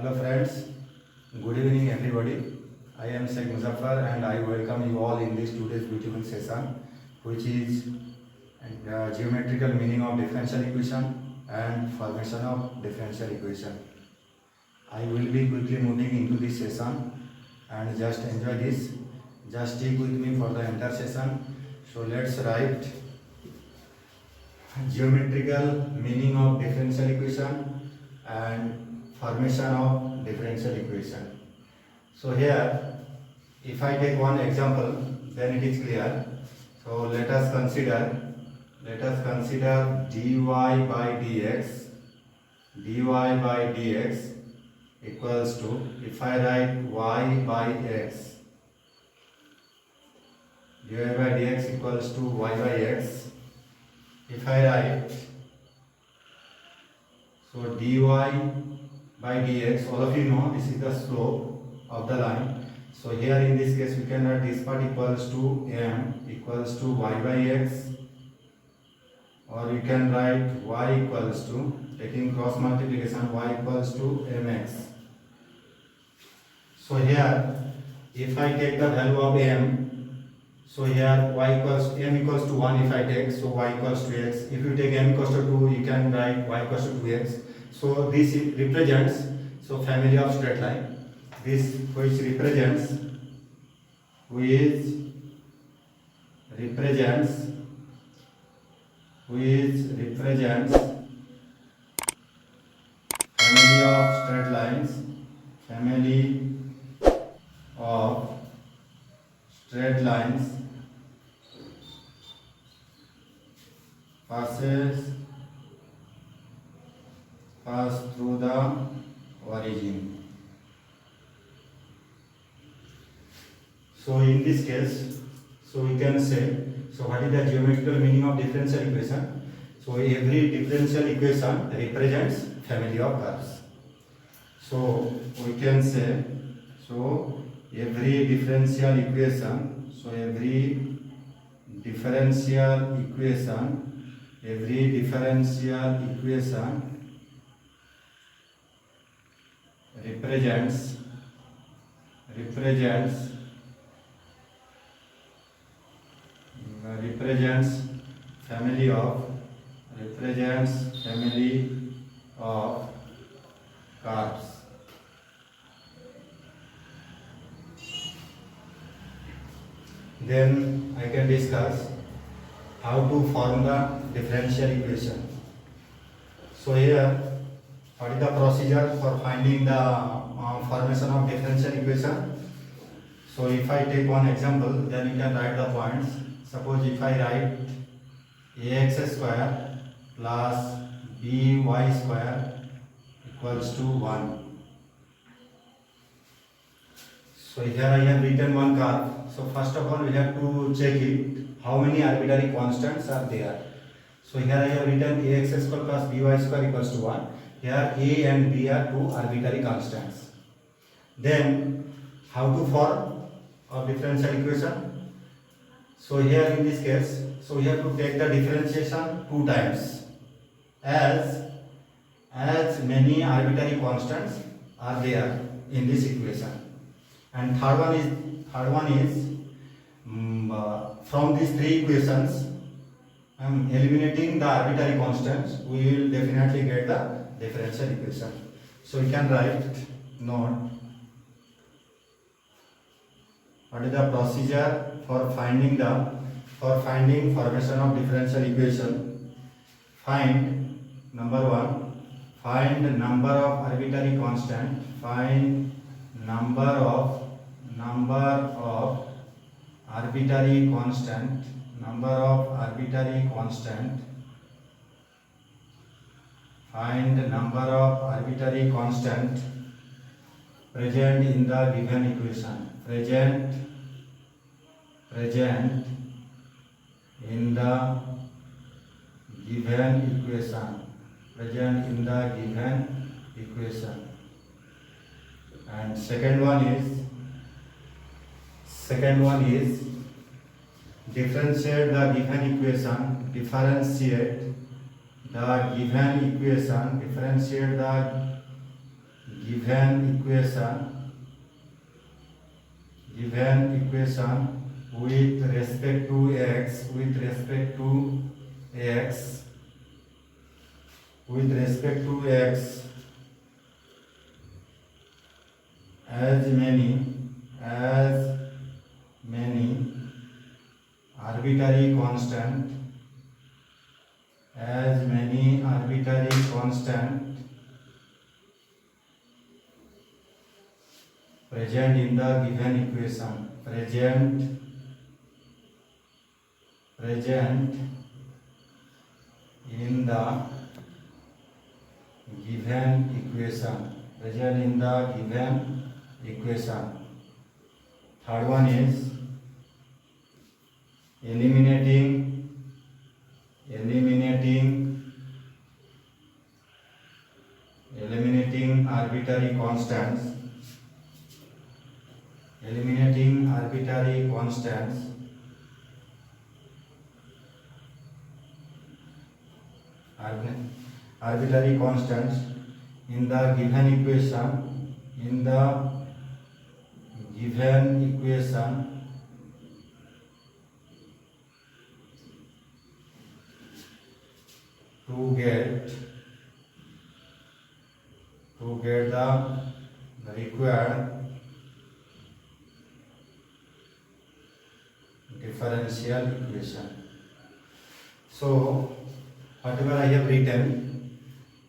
Hello friends, good evening everybody. I am Sheikh Muzaffar and I welcome you all in this today's beautiful session which is geometrical meaning of differential equation and formation of differential equation. I will be quickly moving into this session and just enjoy this. Just stick with me for the entire session. So let's write geometrical meaning of differential equation and formation of differential equation. So here, if I take one example, then it is clear. So let us consider dy by dx equals to, if I write y by x, dy by dx equals to y by x. If I write, so dy by dx, all of you know this is the slope of the line. So here in this case we can write this part equals to m equals to y by x, or you can write y equals to, taking cross multiplication, y equals to mx. So here if I take the value of m, so here y equals m equals to 1 if I take, so y equals to x. If you take m equals to 2, you can write y equals to 2x. So this represents, so family of straight line, this which represents family of straight lines, family of straight lines pass through the origin. So in this case, so we can say, so what is the geometrical meaning of differential equation? So every differential equation represents family of curves. So we can say, so every differential equation represents family of curves. Then I can discuss how to form the differential equation. So here, what is the procedure for finding the formation of differential equation? So if I take one example, then you can write the points. Suppose if I write ax square plus by square equals to 1. So here I have written one curve. So first of all we have to check it, how many arbitrary constants are there. So here I have written ax square plus by square equals to 1. Here a and b are two arbitrary constants. Then how to form a differential equation? So here in this case, so we have to take the differentiation two times, as many arbitrary constants are there in this equation. And third one is from these three equations, eliminating the arbitrary constants, we will definitely get the differential equation. So we can write note, what is the procedure for finding formation of differential equation? Find number one, find number of arbitrary constant, find number of arbitrary constant find number of arbitrary constant present in the given equation, present in the given equation. And second one is differentiate the given equation, differentiate the given equation with respect to x as many arbitrary constant present in the given equation present in the given equation. Third one is eliminating arbitrary constants in the given equation to get the required differential equation. So whatever I have written,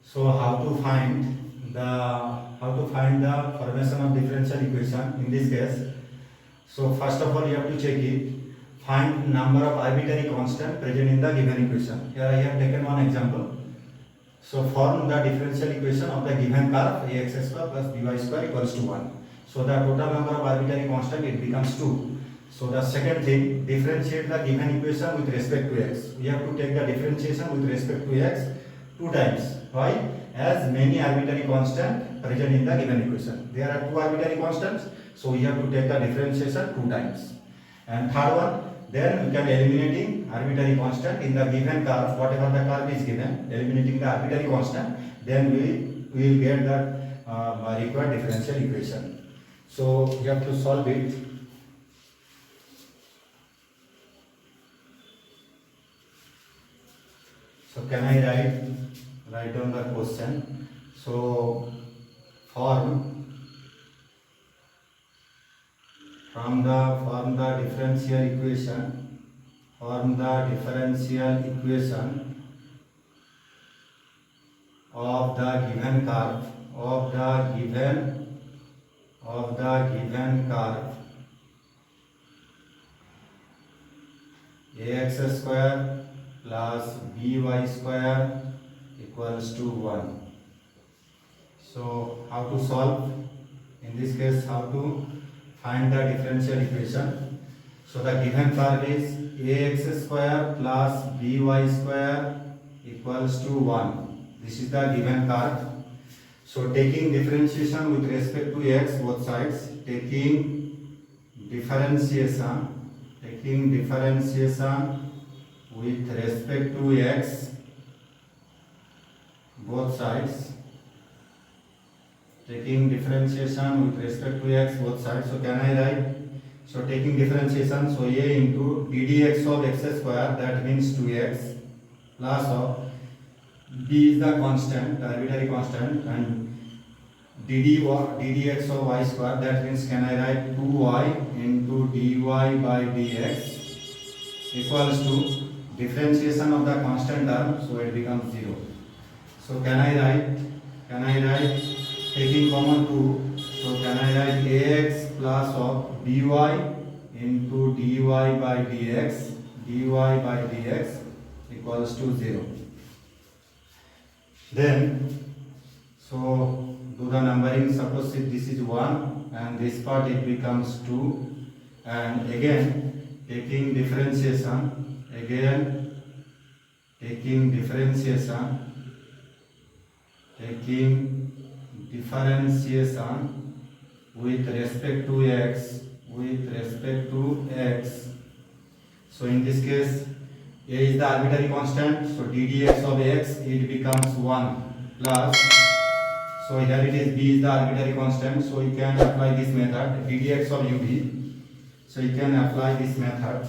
so how to find the formation of differential equation in this case. So first of all you have to check it, find number of arbitrary constant present in the given equation. Here I have taken one example. So form the differential equation of the given curve ax square plus by square equals to 1. So the total number of arbitrary constant it becomes 2. So the second thing, differentiate the given equation with respect to x. We have to take the differentiation with respect to x 2 times. Why? As many arbitrary constant present in the given equation. There are 2 arbitrary constants, so we have to take the differentiation 2 times. And third one, then we can eliminating arbitrary constant in the given curve, whatever the curve is given, eliminating the arbitrary constant, then we will get that required differential equation. So you have to solve it. So can I write down the question? So form the differential equation of the given curve ax square plus by square equals to 1. So how to solve? In this case, how to find the differential equation? So the given curve is ax square plus by square equals to 1. This is the given curve. So taking differentiation with respect to x both sides, taking differentiation with respect to x both sides, taking differentiation with respect to x both sides. So can I write? So taking differentiation, so a into ddx of x square, that means 2x, plus of b is the constant, the arbitrary constant, and ddx of y square, that means can I write 2y into dy by dx equals to differentiation of the constant term, so it becomes 0. So can I write taking common 2, so can I write ax plus of dy into dy by dx equals to 0. Then so do the numbering. Suppose if this is 1 and this part it becomes 2, and again taking differentiation with respect to x. So in this case a is the arbitrary constant, so ddx of x it becomes 1 plus, So here it is b is the arbitrary constant, so you can apply this method ddx of uv. So you can apply this method.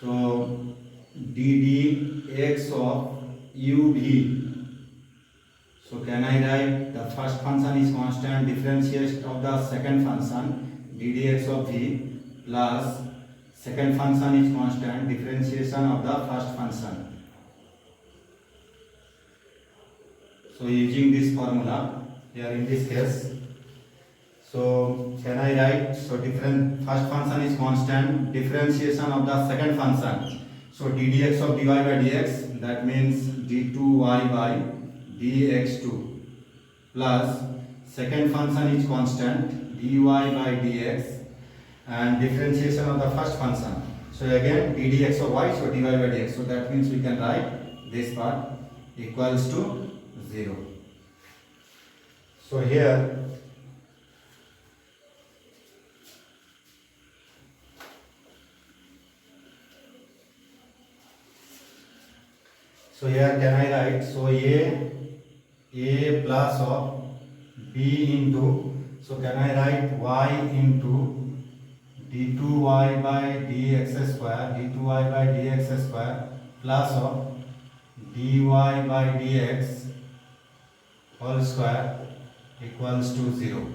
So ddx of uv. So can I write the first function is constant, differentiation of the second function ddx of v plus second function is constant, differentiation of the first function. So using this formula here in this case, so can I write, so different first function is constant, differentiation of the second function, so ddx of dy by dx, that means d2y by dx2 plus second function is constant dy by dx and differentiation of the first function, so again ddx of y, so dy by dx, so that means we can write this part equals to 0. So here can I write, so a plus of b into, so can I write y into d2y by dx square, d2y by dx square plus of dy by dx whole square equals to 0.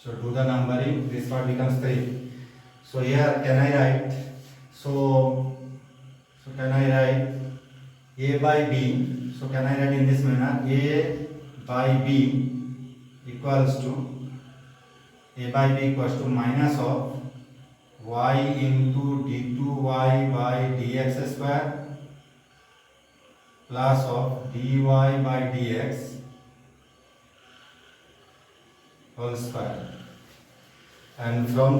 So do the numbering, this part becomes 3. So here can I write, so can I write a by b, so can I write in this manner, a by b equals to minus of y into d2y by dx square plus of dy by dx whole square, and from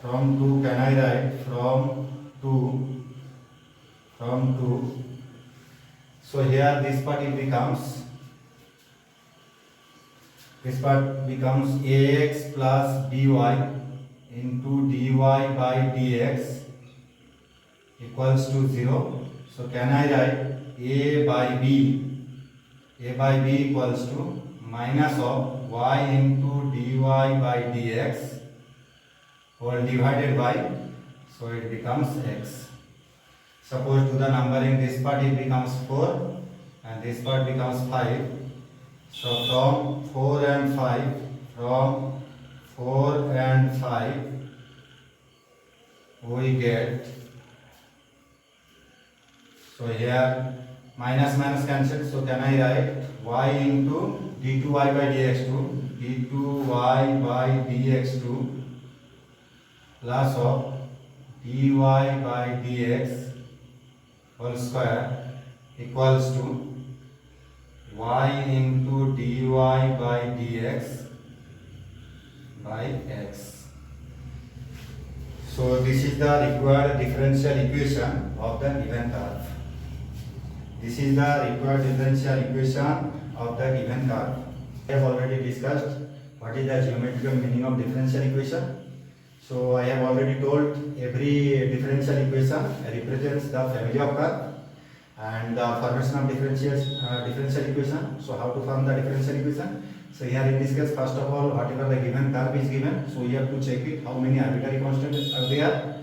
2 can I write from 2, so here this part becomes ax plus by into dy by dx equals to 0. So can I write a by b equals to minus of y into dy by dx whole divided by, so it becomes x. Suppose to the numbering, this part it becomes 4 and this part becomes 5. So from 4 and 5 we get, so here minus cancel, so can I write y into d2y by dx2 plus of dy by dx whole square equals to y into dy by dx by x. So this is the required differential equation of the given curve. This is the required differential equation of the given curve. I have already discussed what is the geometrical meaning of differential equation. So I have already told every differential equation represents the family of curve and the formation of differential equation. So how to form the differential equation? So here in this case, first of all, whatever the given curve is given, so we have to check it how many arbitrary constants are there.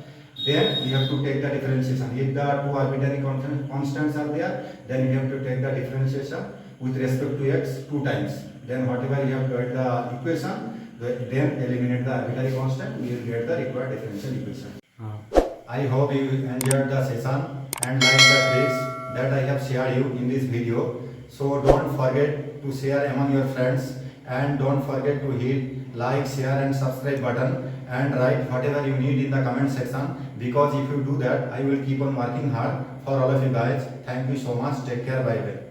Then we have to take the differentiation. If the two arbitrary constants are there, then we have to take the differentiation with respect to x 2 times. Then whatever you have got the equation, then eliminate the arbitrary constant, we will get the required differential equation. I hope you enjoyed the session and like the tricks that I have shared you in this video. So don't forget to share among your friends and don't forget to hit like, share and subscribe button and write whatever you need in the comment section, because if you do that, I will keep on working hard for all of you guys. Thank you so much. Take care. Bye bye.